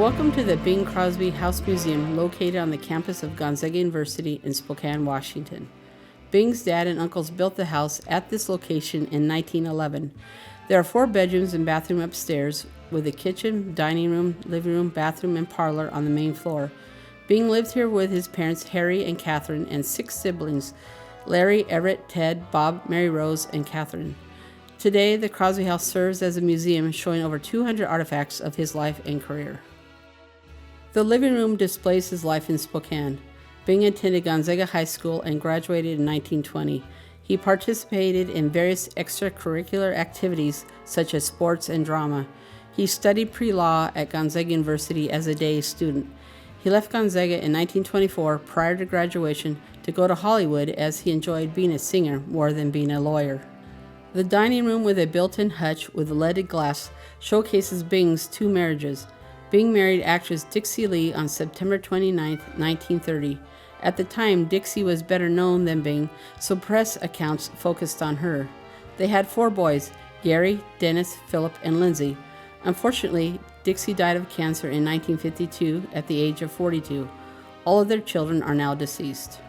Welcome to the Bing Crosby House Museum located on the campus of Gonzaga University in Spokane, Washington. Bing's dad and uncles built the house at this location in 1911. There are 4 bedrooms and bathroom upstairs with a kitchen, dining room, living room, bathroom, and parlor on the main floor. Bing lived here with his parents Harry and Catherine and 6 siblings, Larry, Everett, Ted, Bob, Mary Rose, and Catherine. Today, the Crosby House serves as a museum showing over 200 artifacts of his life and career. The living room displays his life in Spokane. Bing attended Gonzaga High School and graduated in 1920. He participated in various extracurricular activities such as sports and drama. He studied pre-law at Gonzaga University as a day student. He left Gonzaga in 1924 prior to graduation to go to Hollywood as he enjoyed being a singer more than being a lawyer. The dining room with a built-in hutch with leaded glass showcases Bing's 2 marriages. Bing married actress Dixie Lee on September 29, 1930. At the time, Dixie was better known than Bing, so press accounts focused on her. They had 4 boys, Gary, Dennis, Philip, and Lindsay. Unfortunately, Dixie died of cancer in 1952 at the age of 42. All of their children are now deceased.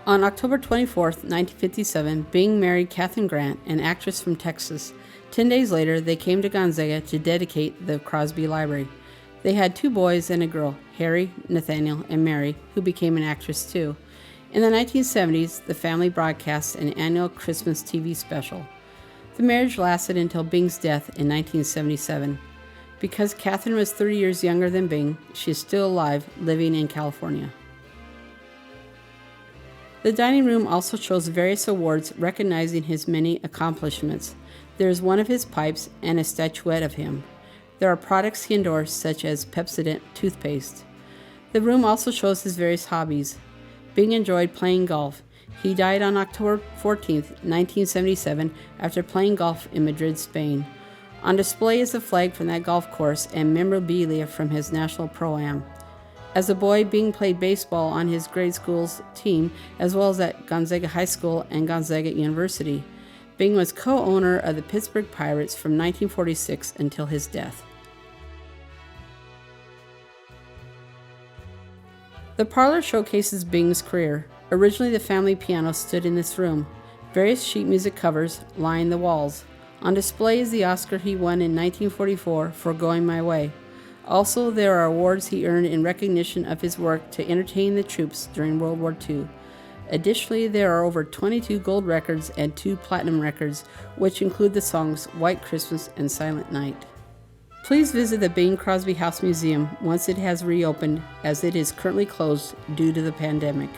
On October 24, 1957, Bing married Catherine Grant, an actress from Texas. 10 days later, they came to Gonzaga to dedicate the Crosby Library. They had 2 boys and a girl, Harry, Nathaniel, and Mary, who became an actress too. In the 1970s, the family broadcast an annual Christmas TV special. The marriage lasted until Bing's death in 1977. Because Catherine was 30 years younger than Bing, she is still alive, living in California. The dining room also shows various awards recognizing his many accomplishments. There is one of his pipes and a statuette of him. There are products he endorsed such as Pepsodent toothpaste. The room also shows his various hobbies. Bing enjoyed playing golf. He died on October 14, 1977 after playing golf in Madrid, Spain. On display is a flag from that golf course and memorabilia from his national pro-am. As a boy, Bing played baseball on his grade school's team, as well as at Gonzaga High School and Gonzaga University. Bing was co-owner of the Pittsburgh Pirates from 1946 until his death. The parlor showcases Bing's career. Originally, the family piano stood in this room. Various sheet music covers line the walls. On display is the Oscar he won in 1944 for Going My Way. Also, there are awards he earned in recognition of his work to entertain the troops during World War II. Additionally, there are over 22 gold records and 2 platinum records, which include the songs White Christmas and Silent Night. Please visit the Bing Crosby House Museum once it has reopened, as it is currently closed due to the pandemic.